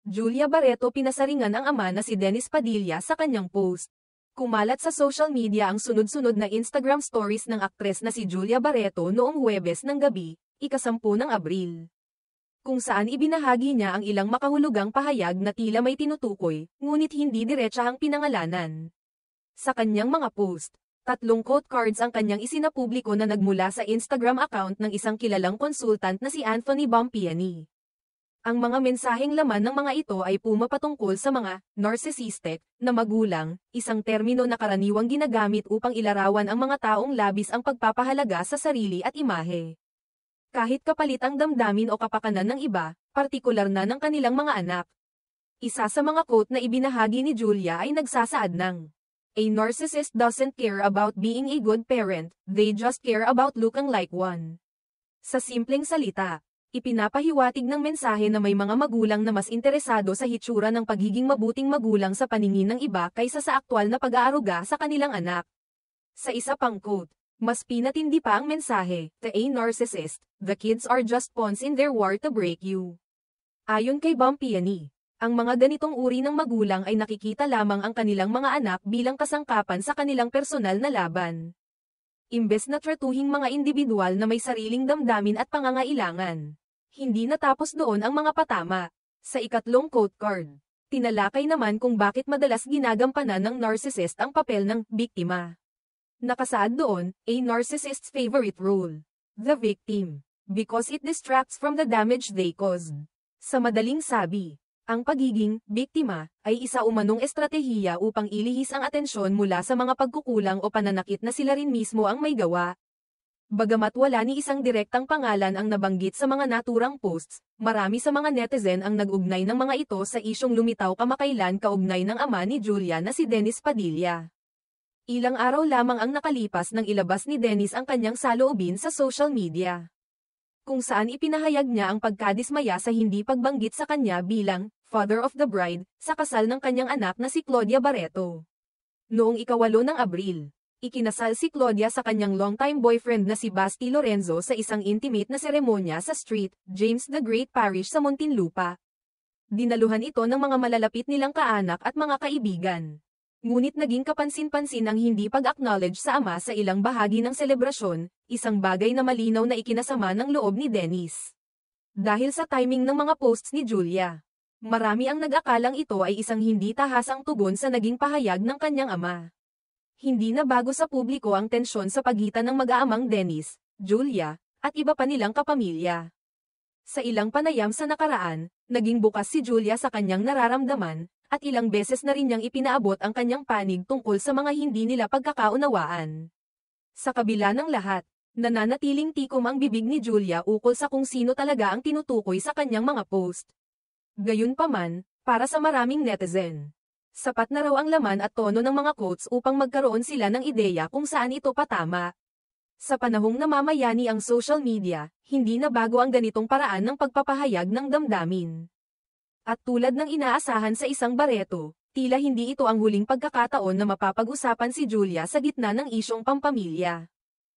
Julia Barreto pinasaringan ang ama na si Dennis Padilla sa kanyang post. Kumalat sa social media ang sunod-sunod na Instagram stories ng aktres na si Julia Barreto noong Huwebes ng gabi, ika-10 ng Abril. Kung saan ibinahagi niya ang ilang makahulugang pahayag na tila may tinutukoy, ngunit hindi diretsahang pinangalanan. Sa kanyang mga post, 3 quote cards ang kanyang isinapubliko na nagmula sa Instagram account ng isang kilalang konsultant na si Anthony Bompiani. Ang mga mensaheng laman ng mga ito ay pumapatungkol sa mga narcissistic na magulang, isang termino na karaniwang ginagamit upang ilarawan ang mga taong labis ang pagpapahalaga sa sarili at imahe. Kahit kapalit ang damdamin o kapakanan ng iba, partikular na ng kanilang mga anak. Isa sa mga quote na ibinahagi ni Julia ay nagsasaad ng, "A narcissist doesn't care about being a good parent, they just care about looking like one." Sa simpleng salita, ipinapahiwatig ng mensahe na may mga magulang na mas interesado sa hitsura ng pagiging mabuting magulang sa paningin ng iba kaysa sa aktwal na pag-aaruga sa kanilang anak. Sa isa pang quote, mas pinatindi pa ang mensahe, "To a narcissist, the kids are just pawns in their war to break you." Ayon kay Bompiani, ang mga ganitong uri ng magulang ay nakikita lamang ang kanilang mga anak bilang kasangkapan sa kanilang personal na laban. Imbes na tratuhing mga individual na may sariling damdamin at pangangailangan. Hindi natapos doon ang mga patama. Sa ika-3 quote card, tinalakay naman kung bakit madalas ginagampanan ng narcissist ang papel ng biktima. Nakasaad doon, a narcissist's favorite role, the victim, because it distracts from the damage they caused. Sa madaling sabi, ang pagiging biktima ay isa umanong estratehiya upang ilihis ang atensyon mula sa mga pagkukulang o pananakit na sila rin mismo ang may gawa. Bagamat wala ni isang direktang pangalan ang nabanggit sa mga naturang posts, marami sa mga netizen ang nag-ugnay ng mga ito sa isyong lumitaw kamakailan kaugnay ng ama ni Julia na si Dennis Padilla. Ilang araw lamang ang nakalipas nang ilabas ni Dennis ang kanyang saloobin sa social media, kung saan ipinahayag niya ang pagkadismaya sa hindi pagbanggit sa kanya bilang father of the bride sa kasal ng kanyang anak na si Claudia Barreto. Noong ika-8 ng Abril, ikinasal si Claudia sa kanyang longtime boyfriend na si Basti Lorenzo sa isang intimate na seremonya sa Street, James the Great Parish sa Muntinlupa. Dinaluhan ito ng mga malalapit nilang kaanak at mga kaibigan. Ngunit naging kapansin-pansin ang hindi pag-acknowledge sa ama sa ilang bahagi ng selebrasyon, isang bagay na malinaw na ikinasama ng loob ni Dennis. Dahil sa timing ng mga posts ni Julia, marami ang nag-akalang ito ay isang hindi tahasang tugon sa naging pahayag ng kanyang ama. Hindi na bago sa publiko ang tensyon sa pagitan ng mag-aamang Dennis, Julia, at iba pa nilang kapamilya. Sa ilang panayam sa nakaraan, naging bukas si Julia sa kanyang nararamdaman, at ilang beses na rin niyang ipinaabot ang kanyang panig tungkol sa mga hindi nila pagkakaunawaan. Sa kabila ng lahat, nananatiling tikom ang bibig ni Julia ukol sa kung sino talaga ang tinutukoy sa kanyang mga post. Gayunpaman, para sa maraming netizen, sapat na raw ang laman at tono ng mga quotes upang magkaroon sila ng ideya kung saan ito patama. Sa panahong namamayani ang social media, hindi na bago ang ganitong paraan ng pagpapahayag ng damdamin. At tulad ng inaasahan sa isang Barreto, tila hindi ito ang huling pagkakataon na mapapag-usapan si Julia sa gitna ng isyong pampamilya.